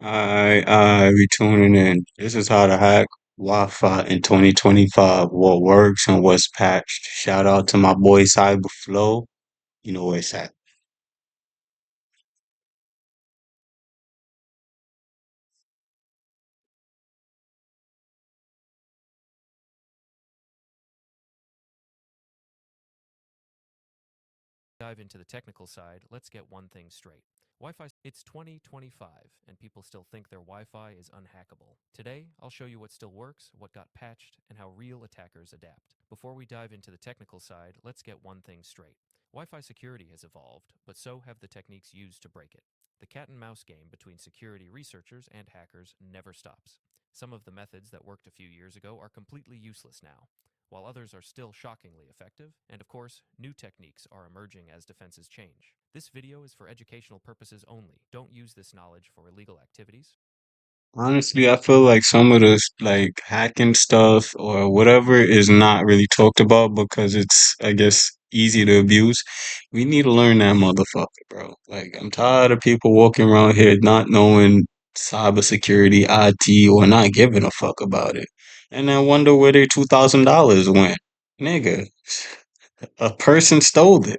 I be tuning in. This is how to hack Wi-Fi in 2025. What works and what's patched. Shout out to my boy CyberFlow. You know where it's at. Dive into the technical side, let's get one thing straight. Wi-Fi, it's 2025, and people still think their Wi-Fi is unhackable. Today, I'll show you what still works, what got patched, and how real attackers adapt. Before we dive into the technical side, let's get one thing straight. Wi-Fi security has evolved, but so have the techniques used to break it. The cat and mouse game between security researchers and hackers never stops. Some of the methods that worked a few years ago are completely useless now, while others are still shockingly effective, and of course, new techniques are emerging as defenses change. This video is for educational purposes only. Don't use this knowledge for illegal activities. Honestly, I feel like some of this like hacking stuff or whatever is not really talked about because it's, I guess, easy to abuse. We need to learn that motherfucker, bro. Like, I'm tired of people walking around here not knowing cybersecurity, IT, or not giving a fuck about it. And I wonder where their $2,000 went. Nigga, a person stole it.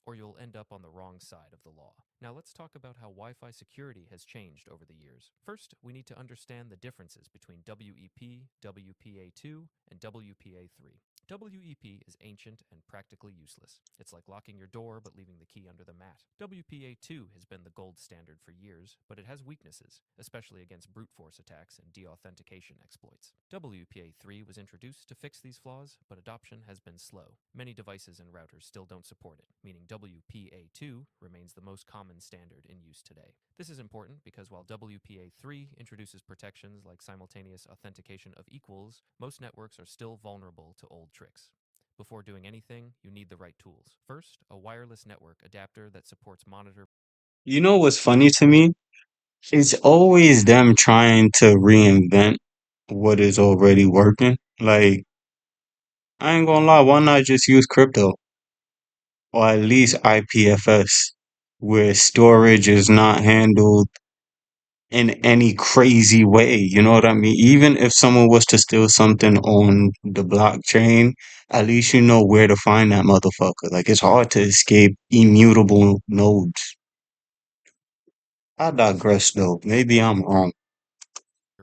Or you'll end up on the wrong side of the law. Now let's talk about how Wi-Fi security has changed over the years. First, we need to understand the differences between WEP, WPA2, and WPA3. WEP is ancient and practically useless. It's like locking your door but leaving the key under the mat. WPA2 has been the gold standard for years, but it has weaknesses, especially against brute force attacks and deauthentication exploits. WPA3 was introduced to fix these flaws, but adoption has been slow. Many devices and routers still don't support it, meaning WPA2 remains the most common standard in use today. This is important because while WPA3 introduces protections like simultaneous authentication of equals, most networks are still vulnerable to old tricks. Before doing anything, you need the right tools. First, a wireless network adapter that supports monitor. You know what's funny to me? It's always them trying to reinvent what is already working. Like, I ain't gonna lie, why not just use crypto? Or at least IPFS, where storage is not handled in any crazy way. You know what I mean? Even if someone was to steal something on the blockchain, at least you know where to find that motherfucker. Like, it's hard to escape immutable nodes. I digress though. Maybe I'm wrong.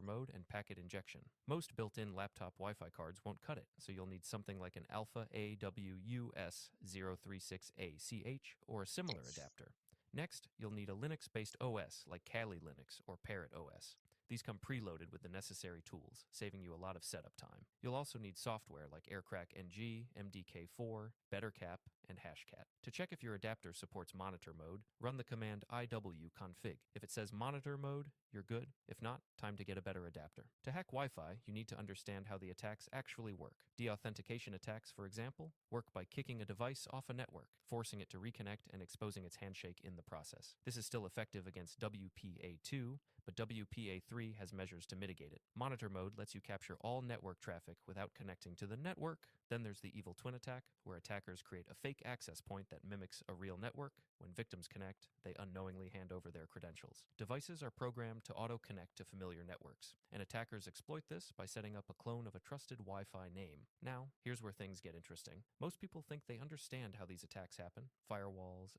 Mode and packet injection. Most built-in laptop Wi-Fi cards won't cut it, so you'll need something like an Alpha AWUS036ACH or a similar adapter. Next, you'll need a Linux-based OS like Kali Linux or Parrot OS. These come preloaded with the necessary tools, saving you a lot of setup time. You'll also need software like AirCrack NG, MDK4, BetterCap, and Hashcat. To check if your adapter supports monitor mode, run the command iwconfig. If it says monitor mode, you're good. If not, time to get a better adapter. To hack Wi-Fi, you need to understand how the attacks actually work. Deauthentication attacks, for example, work by kicking a device off a network, forcing it to reconnect and exposing its handshake in the process. This is still effective against WPA2, but WPA3 has measures to mitigate it. Monitor mode lets you capture all network traffic without connecting to the network. Then there's the evil twin attack, where attackers create a fake access point that mimics a real network. When victims connect, they unknowingly hand over their credentials. Devices are programmed to auto-connect to familiar networks, and attackers exploit this by setting up a clone of a trusted Wi-Fi name. Now, here's where things get interesting. Most people think they understand how these attacks happen. Firewalls.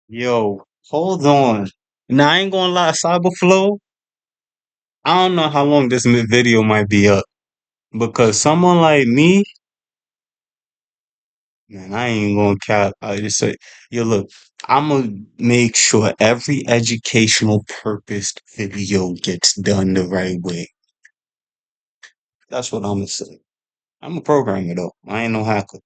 Yo, hold on. Now I ain't gonna lie, Cyberflow. I don't know how long this video might be up because someone like me, man, I ain't gonna cap. I just say, yo, look, I'm gonna make sure every educational purposed video gets done the right way. That's what I'm gonna say. I'm a programmer though. I ain't no hacker.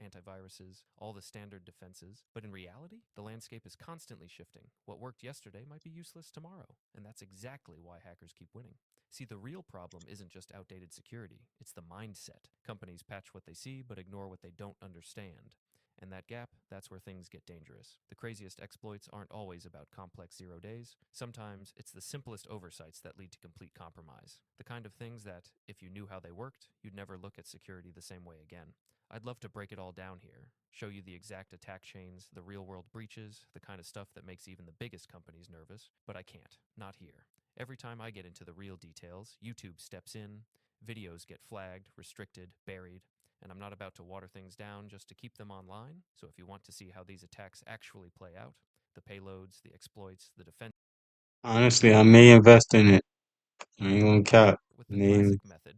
Antiviruses, all the standard defenses. But in reality, the landscape is constantly shifting. What worked yesterday might be useless tomorrow, and that's exactly why hackers keep winning. See, the real problem isn't just outdated security, it's the mindset. Companies patch what they see but ignore what they don't understand. And that gap, that's where things get dangerous. The craziest exploits aren't always about complex 0 days. Sometimes it's the simplest oversights that lead to complete compromise. The kind of things that, if you knew how they worked, you'd never look at security the same way again. I'd love to break it all down here, show you the exact attack chains, the real world breaches, the kind of stuff that makes even the biggest companies nervous, but I can't. Not here. Every time I get into the real details, YouTube steps in, videos get flagged, restricted, buried, and I'm not about to water things down just to keep them online. So if you want to see how these attacks actually play out, the payloads, the exploits, the defense Honestly, I may invest in it. I ain't gonna cap. with the May classic method,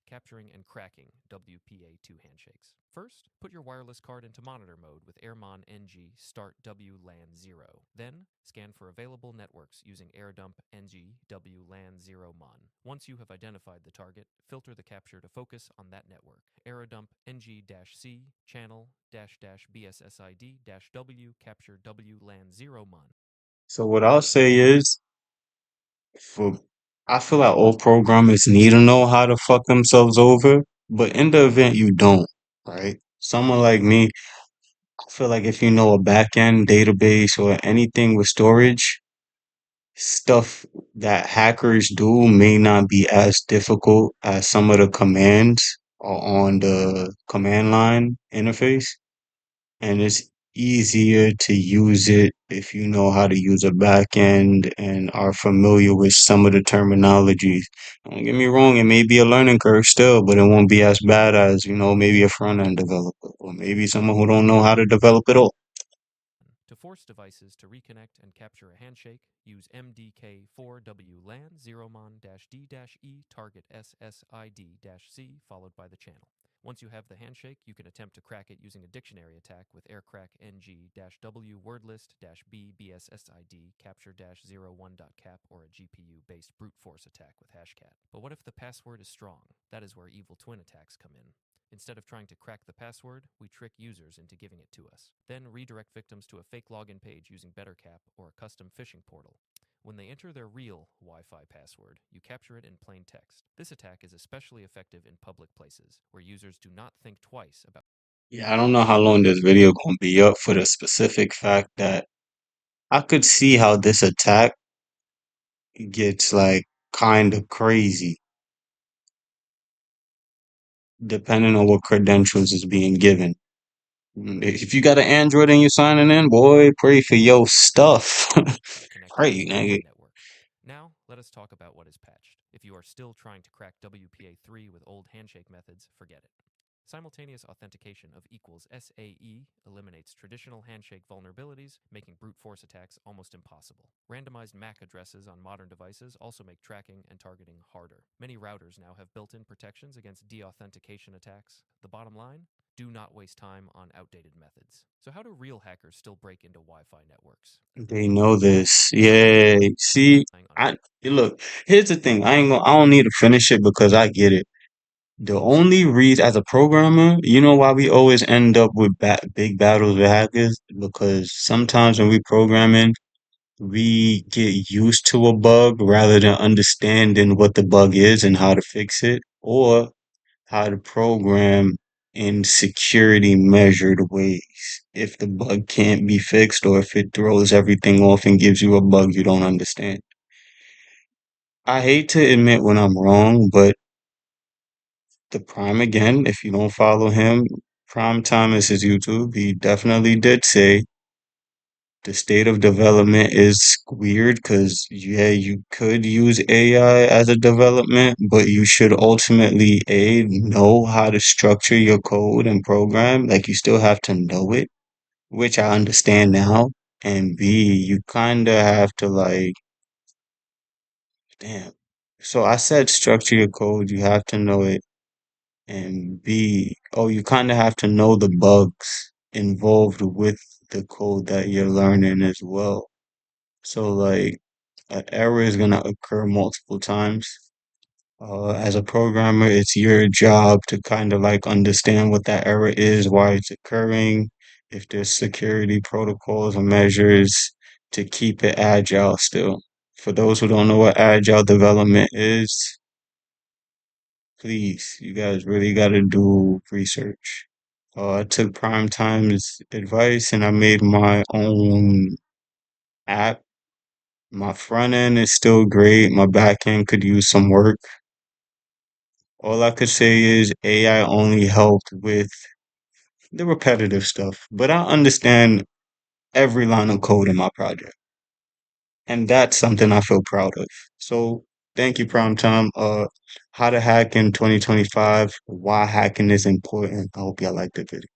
capturing and cracking WPA2 handshakes. First, put your wireless card into monitor mode with Airmon NG Start WLAN 0. Then, scan for available networks using AirDump NG WLAN 0 Mon. Once you have identified the target, filter the capture to focus on that network. AirDump NG-C channel BSSID-W capture WLAN 0 Mon. So what I'll say is, for I feel like all programmers need to know how to fuck themselves over, but in the event you don't, right? Someone like me, I feel like if you know a backend database or anything with storage, stuff that hackers do may not be as difficult as some of the commands on the command line interface. And it's easier to use it if you know how to use a backend and are familiar with some of the terminologies. Don't get me wrong, it may be a learning curve still, but it won't be as bad as, maybe a front end developer or maybe someone who don't know how to develop at all. To force devices to reconnect and capture a handshake, use MDK4WLAN 0mon-D-E target SSID-C followed by the channel. Once you have the handshake, you can attempt to crack it using a dictionary attack with aircrack ng-w wordlist-b bssid capture-01.cap or a GPU-based brute force attack with hashcat. But what if the password is strong? That is where evil twin attacks come in. Instead of trying to crack the password, we trick users into giving it to us. Then redirect victims to a fake login page using BetterCap or a custom phishing portal. When they enter their real Wi-Fi password, you capture it in plain text. This attack is especially effective in public places, where users do not think twice about. Yeah, I don't know how long this video gonna be up for the specific fact that I could see how this attack gets like kind of crazy depending on what credentials is being given. If you got an Android and you're signing in, boy, pray for your stuff. Connecting to Pray, Wi-Fi nigga. networks. Now, let us talk about what is patched. If you are still trying to crack WPA3 with old handshake methods, forget it. Simultaneous authentication of equals SAE eliminates traditional handshake vulnerabilities, making brute force attacks almost impossible. Randomized MAC addresses on modern devices also make tracking and targeting harder. Many routers now have built-in protections against deauthentication attacks. The bottom line? Do not waste time on outdated methods. So how do real hackers still break into Wi-Fi networks? They know this. Yeah. See, Relying on I look. Here's the thing. I don't need to finish it because I get it. The only reason, as a programmer, you know why we always end up with big battles with hackers? Because sometimes when we programming, we get used to a bug rather than understanding what the bug is and how to fix it, or how to program in security measured ways. If the bug can't be fixed or if it throws everything off and gives you a bug you don't understand. I hate to admit when I'm wrong, but the Prime again, if you don't follow him, Prime Time is his YouTube. He definitely did say the state of development is weird because, yeah, you could use AI as a development, but you should ultimately, A, know how to structure your code and program. Like, you still have to know it, which I understand now. And B, you kind of have to, like, damn. So I said structure your code, you have to know it. And B, oh, you kind of have to know the bugs involved with the code that you're learning as well. So, like, an error is gonna occur multiple times. As a programmer, it's your job to kind of like understand what that error is, why it's occurring, if there's security protocols or measures to keep it agile still. For those who don't know what agile development is, please, you guys really got to do research. I took Prime Time's advice and I made my own app. My front end is still great. My back end could use some work. All I could say is AI only helped with the repetitive stuff, but I understand every line of code in my project. And that's something I feel proud of. So thank you, Prime Time. How to hack in 2025, why hacking is important. I hope y'all liked the video.